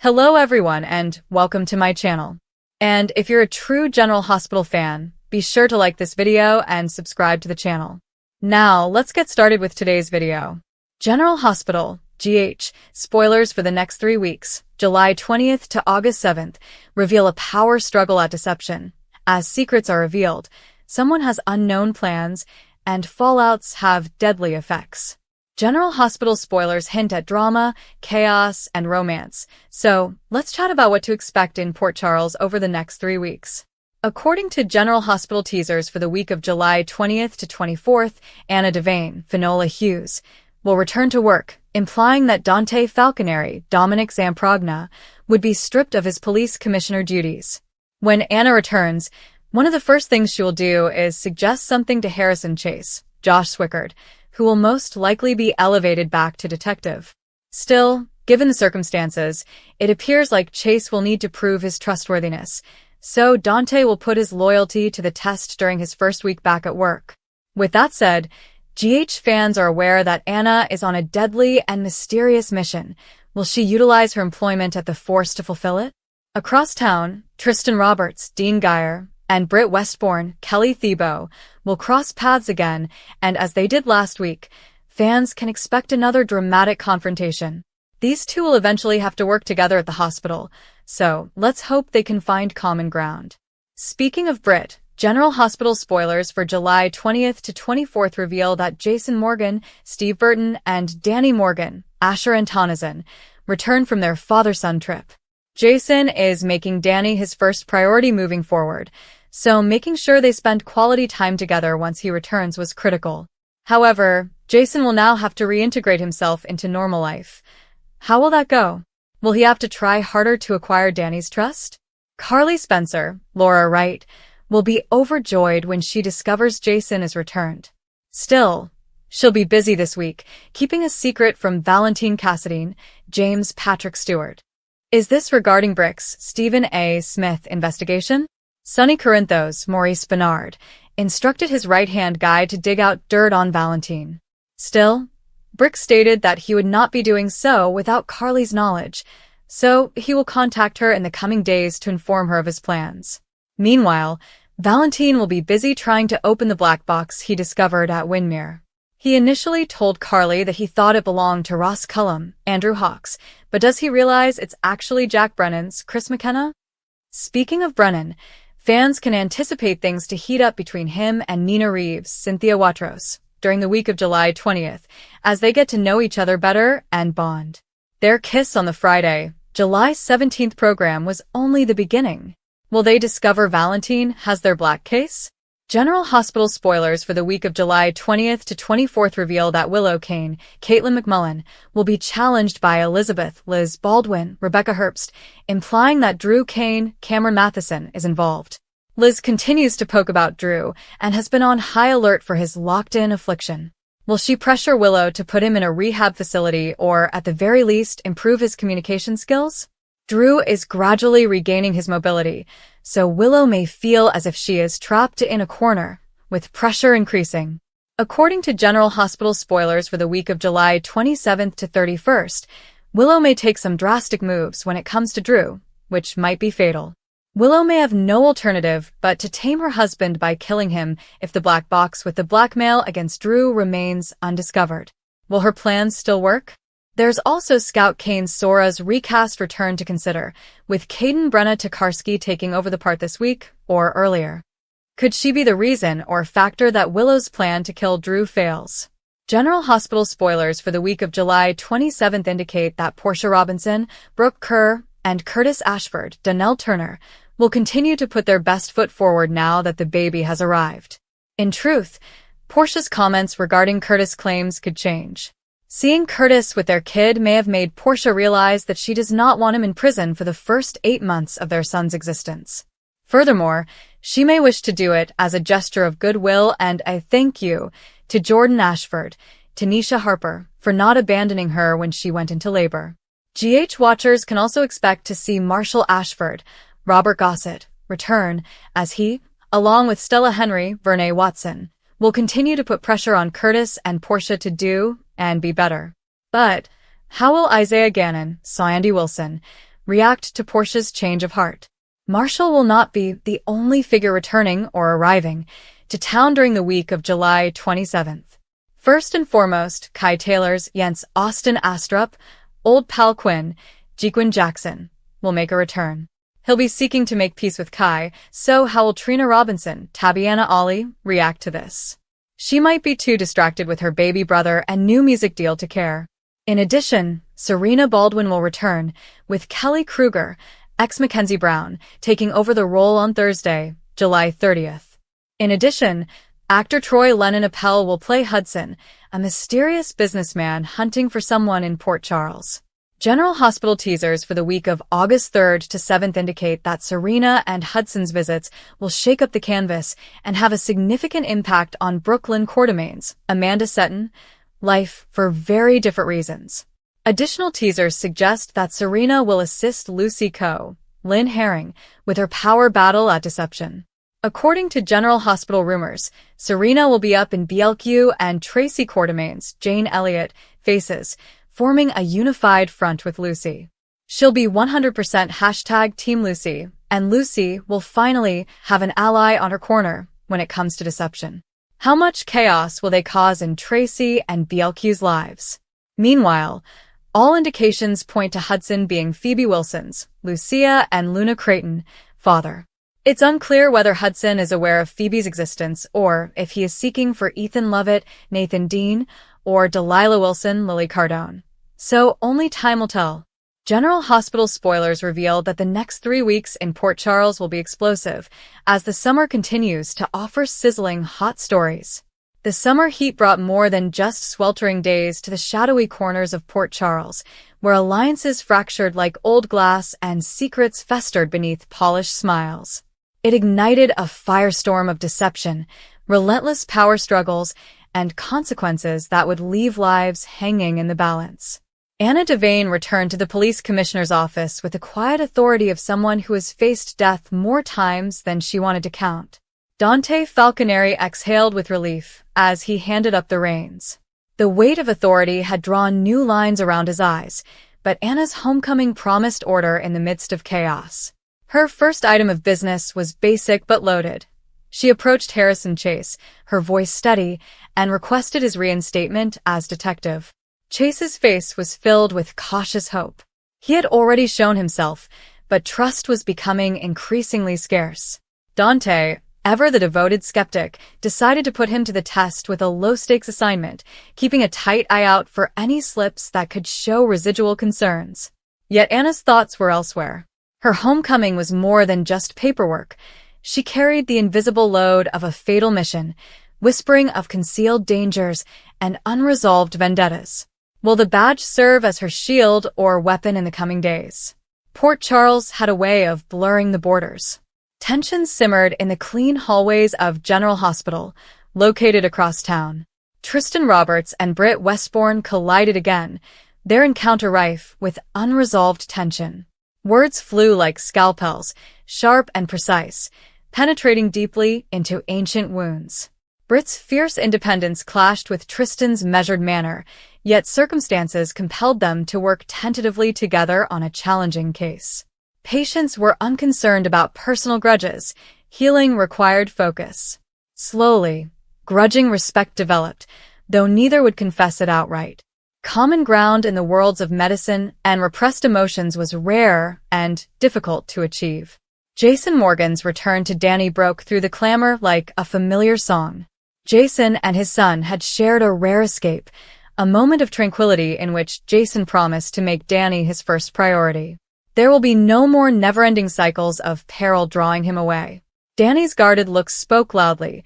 Hello everyone and welcome to my channel. And if you're a true General Hospital fan, be sure to like this video and subscribe to the channel. Now, let's get started with today's video. General Hospital, GH, spoilers for the next 3 weeks, July 20th to August 7th, reveal a power struggle at Deception. As secrets are revealed, someone has unknown plans, and fallouts have deadly effects. General Hospital spoilers hint at drama, chaos, and romance, so let's chat about what to expect in Port Charles over the next 3 weeks. According to General Hospital teasers for the week of July 20th to 24th, Anna Devane, Finola Hughes, will return to work, implying that Dante Falconeri, Dominic Zamprogna, would be stripped of his police commissioner duties. When Anna returns, one of the first things she will do is suggest something to Harrison Chase, Josh Swickard, who will most likely be elevated back to detective. Still, given the circumstances, it appears like Chase will need to prove his trustworthiness, so Dante will put his loyalty to the test during his first week back at work. With that said, GH fans are aware that Anna is on a deadly and mysterious mission. Will she utilize her employment at the force to fulfill it? Across town, Tristan Roberts, Dean Geyer, and Britt Westbourne, Kelly Thiebaud, will cross paths again, and as they did last week, fans can expect another dramatic confrontation. These two will eventually have to work together at the hospital, so let's hope they can find common ground. Speaking of Britt, General Hospital spoilers for July 20th to 24th reveal that Jason Morgan, Steve Burton, and Danny Morgan, Asher and Tonizan, return from their father-son trip. Jason is making Danny his first priority moving forward, so making sure they spend quality time together once he returns was critical. However, Jason will now have to reintegrate himself into normal life. How will that go? Will he have to try harder to acquire Danny's trust? Carly Spencer, Laura Wright, will be overjoyed when she discovers Jason is returned. Still, she'll be busy this week, keeping a secret from Valentine Cassadine, James Patrick Stewart. Is this regarding Brick's Stephen A. Smith investigation? Sonny Corinthos, Maurice Bernard, instructed his right-hand guy to dig out dirt on Valentine. Still, Brick stated that he would not be doing so without Carly's knowledge, so he will contact her in the coming days to inform her of his plans. Meanwhile, Valentine will be busy trying to open the black box he discovered at Windermere. He initially told Carly that he thought it belonged to Ross Cullum, Andrew Hawks, but does he realize it's actually Jack Brennan's Chris McKenna? Speaking of Brennan, fans can anticipate things to heat up between him and Nina Reeves, Cynthia Watros, during the week of July 20th, as they get to know each other better and bond. Their kiss on the Friday, July 17th program was only the beginning. Will they discover Valentine has their black case? General Hospital spoilers for the week of July 20th to 24th reveal that Willow Kane, Caitlin McMullen, will be challenged by Elizabeth, Liz Baldwin, Rebecca Herbst, implying that Drew Kane, Cameron Matheson, is involved. Liz continues to poke about Drew and has been on high alert for his locked-in affliction. Will she pressure Willow to put him in a rehab facility or, at the very least, improve his communication skills? Drew is gradually regaining his mobility, so Willow may feel as if she is trapped in a corner, with pressure increasing. According to General Hospital spoilers for the week of July 27th to 31st, Willow may take some drastic moves when it comes to Drew, which might be fatal. Willow may have no alternative but to tame her husband by killing him if the black box with the blackmail against Drew remains undiscovered. Will her plans still work? There's also Scout Kane Sora's recast return to consider, with Caden Brenna Tokarski taking over the part this week, or earlier. Could she be the reason or factor that Willow's plan to kill Drew fails? General Hospital spoilers for the week of July 27th indicate that Portia Robinson, Brooke Kerr, and Curtis Ashford, Donnell Turner, will continue to put their best foot forward now that the baby has arrived. In truth, Portia's comments regarding Curtis' claims could change. Seeing Curtis with their kid may have made Portia realize that she does not want him in prison for the first 8 months of their son's existence. Furthermore, she may wish to do it as a gesture of goodwill and a thank you to Jordan Ashford, Tanisha Harper, for not abandoning her when she went into labor. GH watchers can also expect to see Marshall Ashford, Robert Gossett, return, as he, along with Stella Henry, Vernee Watson, will continue to put pressure on Curtis and Portia to do and be better. But how will Isaiah Gannon, Sandy Wilson, react to Portia's change of heart. Marshall will not be the only figure returning or arriving to town during the week of July 27th. First and foremost, Kai Taylor's Jens Austin Astrup, Old Pal Quinn, Jequin Jackson, will make a return. He'll be seeking to make peace with Kai, so how will Trina Robinson, Tabiana Ollie, react to this? She might be too distracted with her baby brother and new music deal to care. In addition, Serena Baldwin will return, with Kelly Kruger, ex-Mackenzie Brown, taking over the role on Thursday, July 30th. In addition, actor Troy Lennon Appel will play Hudson, a mysterious businessman hunting for someone in Port Charles. General Hospital teasers for the week of August 3rd to 7th indicate that Serena and Hudson's visits will shake up the canvas and have a significant impact on Brooklyn Quartermain's Amanda Setton life for very different reasons. Additional teasers suggest that Serena will assist Lucy Coe, Lynn Herring, with her power battle at deception. According to General Hospital rumors, Serena will be up in BLQ and Tracy Quartermain's Jane Elliott faces, forming a unified front with Lucy. She'll be 100% hashtag Team Lucy, and Lucy will finally have an ally on her corner when it comes to deception. How much chaos will they cause in Tracy and BLQ's lives? Meanwhile, all indications point to Hudson being Phoebe Wilson's, Lucia and Luna Creighton, father. It's unclear whether Hudson is aware of Phoebe's existence or if he is seeking for Ethan Lovett, Nathan Dean, or Delilah Wilson, Lily Cardone. So only time will tell. General Hospital spoilers reveal that the next 3 weeks in Port Charles will be explosive, as the summer continues to offer sizzling hot stories. The summer heat brought more than just sweltering days to the shadowy corners of Port Charles, where alliances fractured like old glass and secrets festered beneath polished smiles. It ignited a firestorm of deception, relentless power struggles, and consequences that would leave lives hanging in the balance. Anna Devane returned to the police commissioner's office with the quiet authority of someone who has faced death more times than she wanted to count. Dante Falconeri exhaled with relief as he handed up the reins. The weight of authority had drawn new lines around his eyes, but Anna's homecoming promised order in the midst of chaos. Her first item of business was basic but loaded. She approached Harrison Chase, her voice steady, and requested his reinstatement as detective. Chase's face was filled with cautious hope. He had already shown himself, but trust was becoming increasingly scarce. Dante, ever the devoted skeptic, decided to put him to the test with a low-stakes assignment, keeping a tight eye out for any slips that could show residual concerns. Yet Anna's thoughts were elsewhere. Her homecoming was more than just paperwork. She carried the invisible load of a fatal mission, whispering of concealed dangers and unresolved vendettas. Will the badge serve as her shield or weapon in the coming days? Port Charles had a way of blurring the borders. Tensions simmered in the clean hallways of General Hospital, located across town. Tristan Roberts and Britt Westbourne collided again, their encounter rife with unresolved tension. Words flew like scalpels, sharp and precise, penetrating deeply into ancient wounds. Britt's fierce independence clashed with Tristan's measured manner, yet circumstances compelled them to work tentatively together on a challenging case. Patients were unconcerned about personal grudges. Healing required focus. Slowly, grudging respect developed, though neither would confess it outright. Common ground in the worlds of medicine and repressed emotions was rare and difficult to achieve. Jason Morgan's return to Danny broke through the clamor like a familiar song. Jason and his son had shared a rare escape, a moment of tranquility in which Jason promised to make Danny his first priority. There will be no more never-ending cycles of peril drawing him away. Danny's guarded look spoke loudly.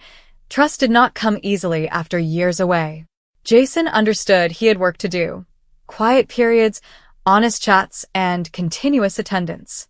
Trust did not come easily after years away. Jason understood he had work to do. Quiet periods, honest chats, and continuous attendance.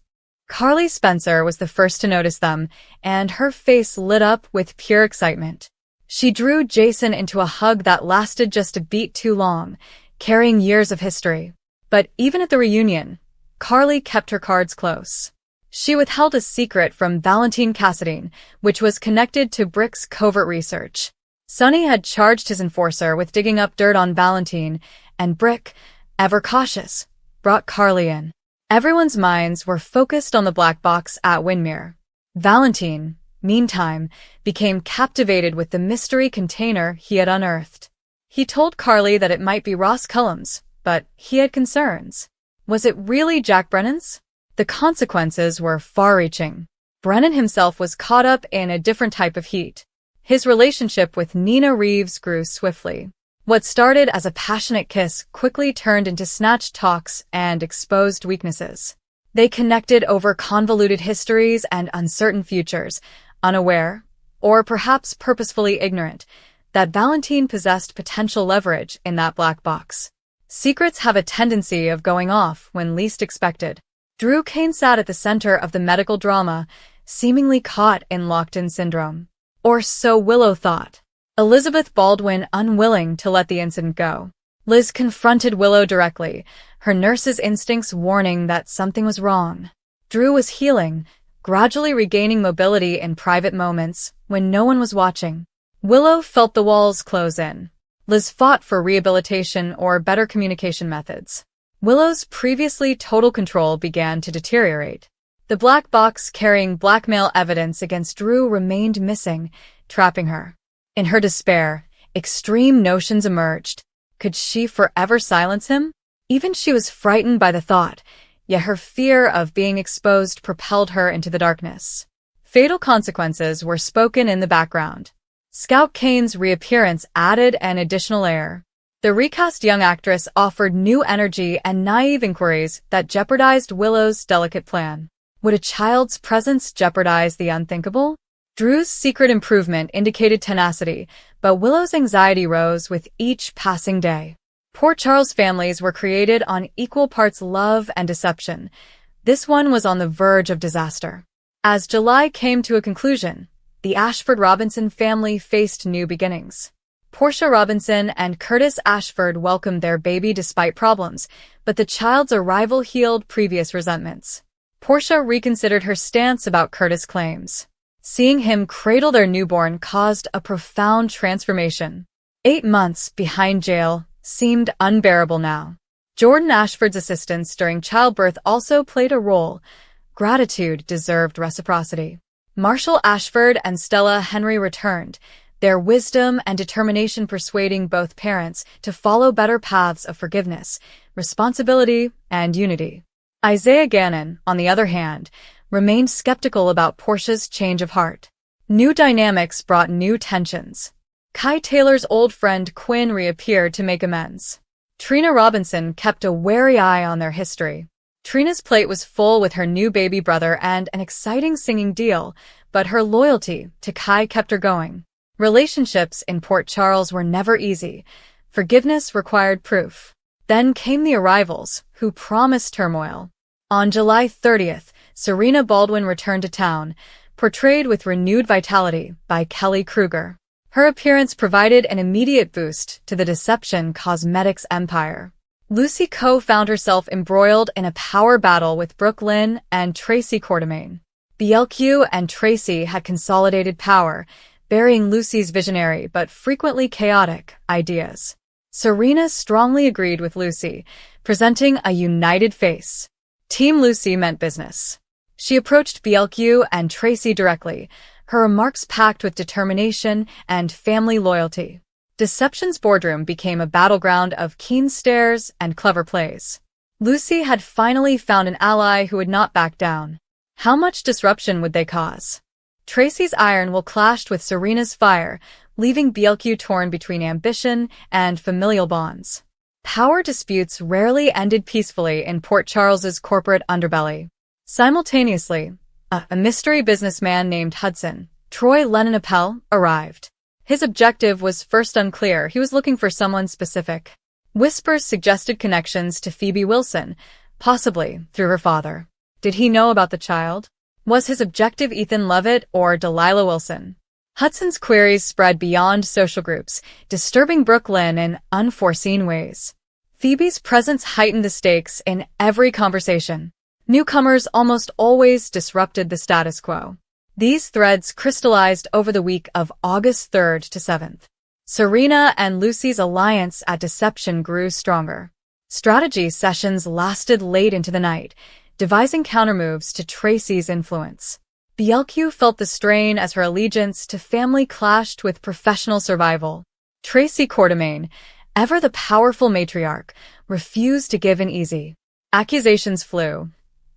Carly Spencer was the first to notice them, and her face lit up with pure excitement. She drew Jason into a hug that lasted just a beat too long, carrying years of history. But even at the reunion, Carly kept her cards close. She withheld a secret from Valentine Cassadine, which was connected to Brick's covert research. Sonny had charged his enforcer with digging up dirt on Valentine, and Brick, ever cautious, brought Carly in. Everyone's minds were focused on the black box at Windermere. Valentine, meantime, became captivated with the mystery container he had unearthed. He told Carly that it might be Ross Cullum's, but he had concerns. Was it really Jack Brennan's? The consequences were far-reaching. Brennan himself was caught up in a different type of heat. His relationship with Nina Reeves grew swiftly. What started as a passionate kiss quickly turned into snatched talks and exposed weaknesses. They connected over convoluted histories and uncertain futures, unaware, or perhaps purposefully ignorant, that Valentine possessed potential leverage in that black box. Secrets have a tendency of going off when least expected. Drew Kane sat at the center of the medical drama, seemingly caught in locked-in syndrome. Or so Willow thought. Elizabeth Baldwin unwilling to let the incident go. Liz confronted Willow directly, her nurse's instincts warning that something was wrong. Drew was healing, gradually regaining mobility in private moments when no one was watching. Willow felt the walls close in. Liz fought for rehabilitation or better communication methods. Willow's previously total control began to deteriorate. The black box carrying blackmail evidence against Drew remained missing, trapping her. In her despair, extreme notions emerged. Could she forever silence him? Even she was frightened by the thought, yet her fear of being exposed propelled her into the darkness. Fatal consequences were spoken in the background. Scout Kane's reappearance added an additional layer. The recast young actress offered new energy and naive inquiries that jeopardized Willow's delicate plan. Would a child's presence jeopardize the unthinkable? Drew's secret improvement indicated tenacity, but Willow's anxiety rose with each passing day. Port Charles families were created on equal parts love and deception. This one was on the verge of disaster. As July came to a conclusion, the Ashford Robinson family faced new beginnings. Portia Robinson and Curtis Ashford welcomed their baby despite problems, but the child's arrival healed previous resentments. Portia reconsidered her stance about Curtis' claims. Seeing him cradle their newborn caused a profound transformation. 8 months behind jail seemed unbearable now. Jordan Ashford's assistance during childbirth also played a role. Gratitude deserved reciprocity. Marshall Ashford and Stella Henry returned, their wisdom and determination persuading both parents to follow better paths of forgiveness, responsibility, and unity. Isaiah Gannon, on the other hand, remained skeptical about Portia's change of heart. New dynamics brought new tensions. Kai Taylor's old friend Quinn reappeared to make amends. Trina Robinson kept a wary eye on their history. Trina's plate was full with her new baby brother and an exciting singing deal, but her loyalty to Kai kept her going. Relationships in Port Charles were never easy. Forgiveness required proof. Then came the arrivals, who promised turmoil. On July 30th, Serena Baldwin returned to town, portrayed with renewed vitality by Kelly Kruger. Her appearance provided an immediate boost to the Deception Cosmetics empire. Lucy Coe found herself embroiled in a power battle with Brooke Lynn and Tracy Quartermain. BLQ and Tracy had consolidated power, burying Lucy's visionary but frequently chaotic ideas. Serena strongly agreed with Lucy, presenting a united face. Team Lucy meant business. She approached BLQ and Tracy directly, her remarks packed with determination and family loyalty. Deception's boardroom became a battleground of keen stares and clever plays. Lucy had finally found an ally who would not back down. How much disruption would they cause? Tracy's iron will clashed with Serena's fire, leaving BLQ torn between ambition and familial bonds. Power disputes rarely ended peacefully in Port Charles's corporate underbelly. Simultaneously, a mystery businessman named Hudson, Troy Lennon Appel, arrived. His objective was first unclear. He was looking for someone specific. Whispers suggested connections to Phoebe Wilson, possibly through her father. Did he know about the child? Was his objective Ethan Levitt or Delilah Wilson? Hudson's queries spread beyond social groups, disturbing Brooke Lynn in unforeseen ways. Phoebe's presence heightened the stakes in every conversation. Newcomers almost always disrupted the status quo. These threads crystallized over the week of August 3rd to 7th. Serena and Lucy's alliance at Deception grew stronger. Strategy sessions lasted late into the night, devising countermoves to Tracy's influence. BLQ felt the strain as her allegiance to family clashed with professional survival. Tracy Quartermain, ever the powerful matriarch, refused to give in easy. Accusations flew.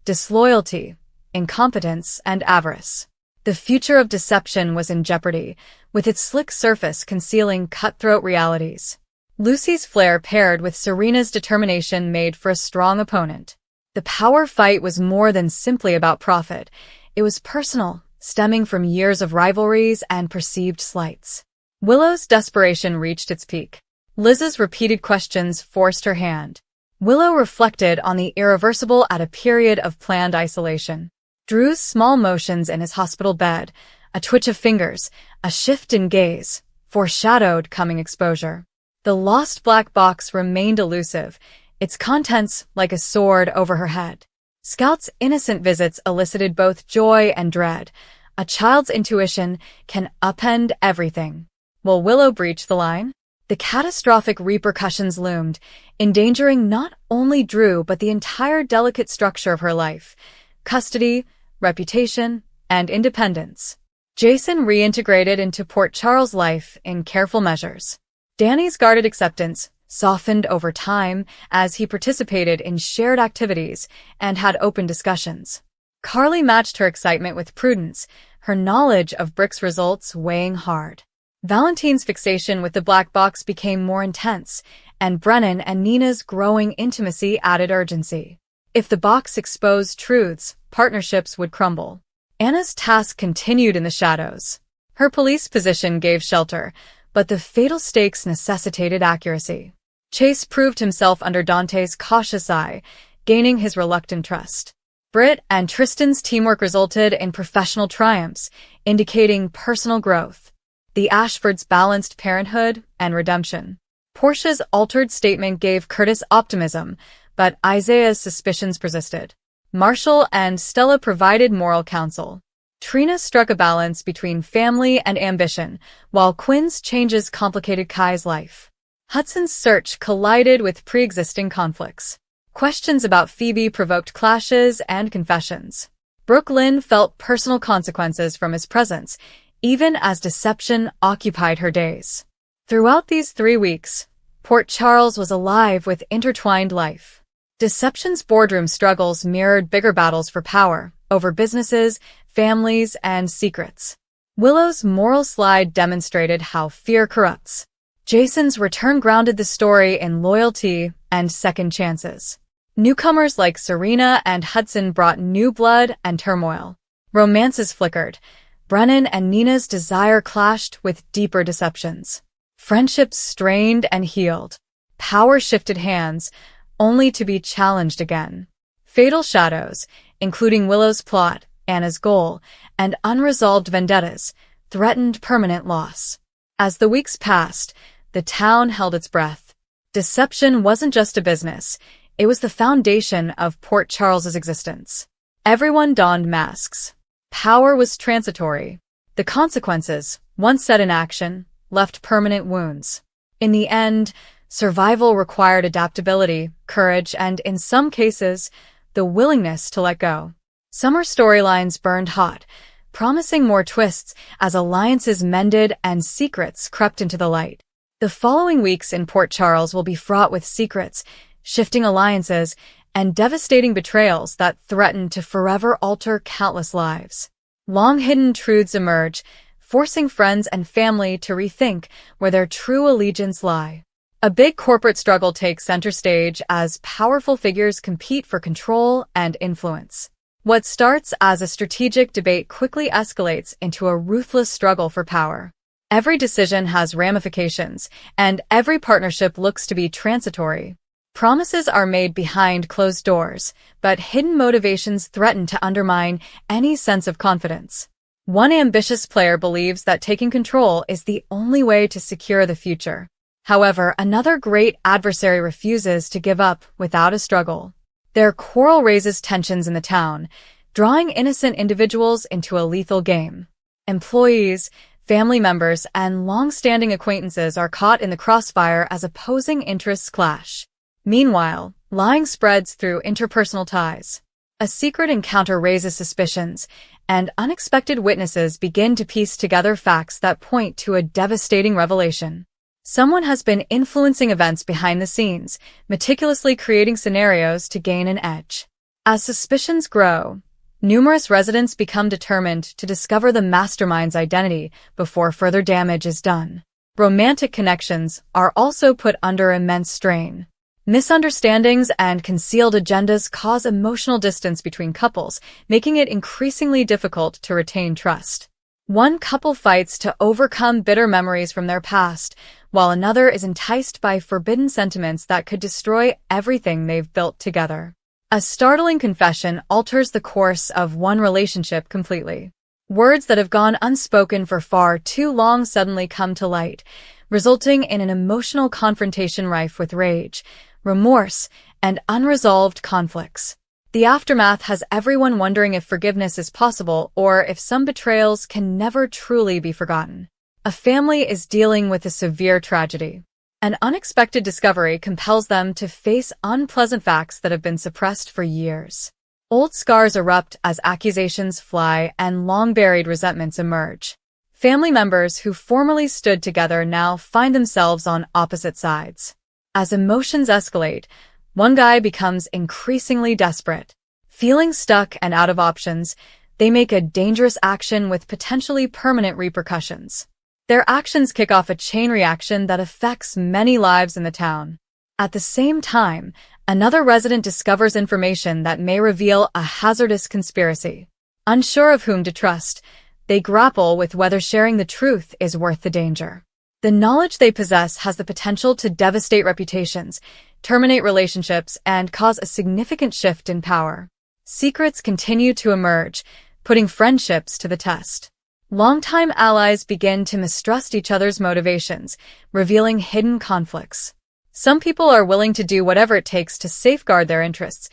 Disloyalty, incompetence, and avarice. The future of deception was in jeopardy, with its slick surface concealing cutthroat realities. Lucy's flair paired with Serena's determination made for a strong opponent. The power fight was more than simply about profit. It was personal, stemming from years of rivalries and perceived slights. Willow's desperation reached its peak. Liz's repeated questions forced her hand. Willow reflected on the irreversible at a period of planned isolation. Drew's small motions in his hospital bed, a twitch of fingers, a shift in gaze, foreshadowed coming exposure. The lost black box remained elusive, its contents like a sword over her head. Scout's innocent visits elicited both joy and dread. A child's intuition can upend everything. Will Willow breach the line? The catastrophic repercussions loomed, endangering not only Drew but the entire delicate structure of her life: custody, reputation, and independence. Jason reintegrated into Port Charles' life in careful measures. Danny's guarded acceptance softened over time as he participated in shared activities and had open discussions. Carly matched her excitement with prudence, her knowledge of Brick's results weighing hard. Valentine's fixation with the black box became more intense, and Brennan and Nina's growing intimacy added urgency. If the box exposed truths, partnerships would crumble. Anna's task continued in the shadows. Her police position gave shelter, but the fatal stakes necessitated accuracy. Chase proved himself under Dante's cautious eye, gaining his reluctant trust. Britt and Tristan's teamwork resulted in professional triumphs, indicating personal growth. The Ashfords balanced parenthood and redemption. Portia's altered statement gave Curtis optimism, but Isaiah's suspicions persisted. Marshall and Stella provided moral counsel. Trina struck a balance between family and ambition, while Quinn's changes complicated Kai's life. Hudson's search collided with pre-existing conflicts. Questions about Phoebe provoked clashes and confessions. Brooklyn felt personal consequences from his presence, even as deception occupied her days. Throughout these 3 weeks, Port Charles was alive with intertwined life. Deception's boardroom struggles mirrored bigger battles for power, over businesses, families, and secrets. Willow's moral slide demonstrated how fear corrupts. Jason's return grounded the story in loyalty and second chances. Newcomers like Serena and Hudson brought new blood and turmoil. Romances flickered. Brennan and Nina's desire clashed with deeper deceptions. Friendships strained and healed. Power shifted hands, only to be challenged again. Fatal shadows, including Willow's plot, Anna's goal, and unresolved vendettas, threatened permanent loss. As the weeks passed, the town held its breath. Deception wasn't just a business, it was the foundation of Port Charles's existence. Everyone donned masks. Power was transitory. The consequences, once set in action, left permanent wounds. In the end, survival required adaptability, courage, and, in some cases, the willingness to let go. Summer storylines burned hot, promising more twists as alliances mended and secrets crept into the light. The following weeks in Port Charles will be fraught with secrets, shifting alliances, and devastating betrayals that threaten to forever alter countless lives. Long-hidden truths emerge, forcing friends and family to rethink where their true allegiance lie. A big corporate struggle takes center stage as powerful figures compete for control and influence. What starts as a strategic debate quickly escalates into a ruthless struggle for power. Every decision has ramifications, and every partnership looks to be transitory. Promises are made behind closed doors, but hidden motivations threaten to undermine any sense of confidence. One ambitious player believes that taking control is the only way to secure the future. However, another great adversary refuses to give up without a struggle. Their quarrel raises tensions in the town, drawing innocent individuals into a lethal game. Employees, family members, and long-standing acquaintances are caught in the crossfire as opposing interests clash. Meanwhile, lying spreads through interpersonal ties. A secret encounter raises suspicions, and unexpected witnesses begin to piece together facts that point to a devastating revelation. Someone has been influencing events behind the scenes, meticulously creating scenarios to gain an edge. As suspicions grow, numerous residents become determined to discover the mastermind's identity before further damage is done. Romantic connections are also put under immense strain. Misunderstandings and concealed agendas cause emotional distance between couples, making it increasingly difficult to retain trust. One couple fights to overcome bitter memories from their past, while another is enticed by forbidden sentiments that could destroy everything they've built together. A startling confession alters the course of one relationship completely. Words that have gone unspoken for far too long suddenly come to light, resulting in an emotional confrontation rife with rage, remorse, and unresolved conflicts. The aftermath has everyone wondering if forgiveness is possible or if some betrayals can never truly be forgotten. A family is dealing with a severe tragedy. An unexpected discovery compels them to face unpleasant facts that have been suppressed for years. Old scars erupt as accusations fly and long-buried resentments emerge. Family members who formerly stood together now find themselves on opposite sides. As emotions escalate, one guy becomes increasingly desperate. Feeling stuck and out of options, they make a dangerous action with potentially permanent repercussions. Their actions kick off a chain reaction that affects many lives in the town. At the same time, another resident discovers information that may reveal a hazardous conspiracy. Unsure of whom to trust, they grapple with whether sharing the truth is worth the danger. The knowledge they possess has the potential to devastate reputations, terminate relationships, and cause a significant shift in power. Secrets continue to emerge, putting friendships to the test. Longtime allies begin to mistrust each other's motivations, revealing hidden conflicts. Some people are willing to do whatever it takes to safeguard their interests,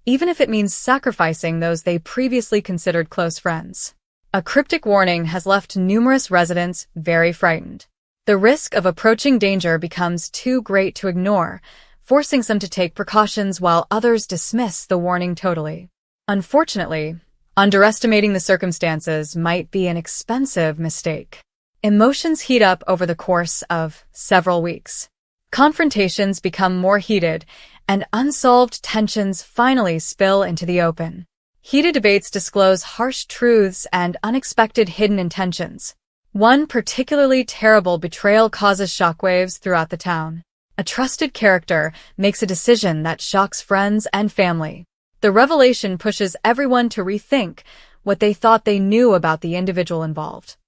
even if it means sacrificing those they previously considered close friends. A cryptic warning has left numerous residents very frightened. The risk of approaching danger becomes too great to ignore, forcing some to take precautions while others dismiss the warning totally. Unfortunately, underestimating the circumstances might be an expensive mistake. Emotions heat up over the course of several weeks. Confrontations become more heated, and unsolved tensions finally spill into the open. Heated debates disclose harsh truths and unexpected hidden intentions. One particularly terrible betrayal causes shockwaves throughout the town. A trusted character makes a decision that shocks friends and family. The revelation pushes everyone to rethink what they thought they knew about the individual involved.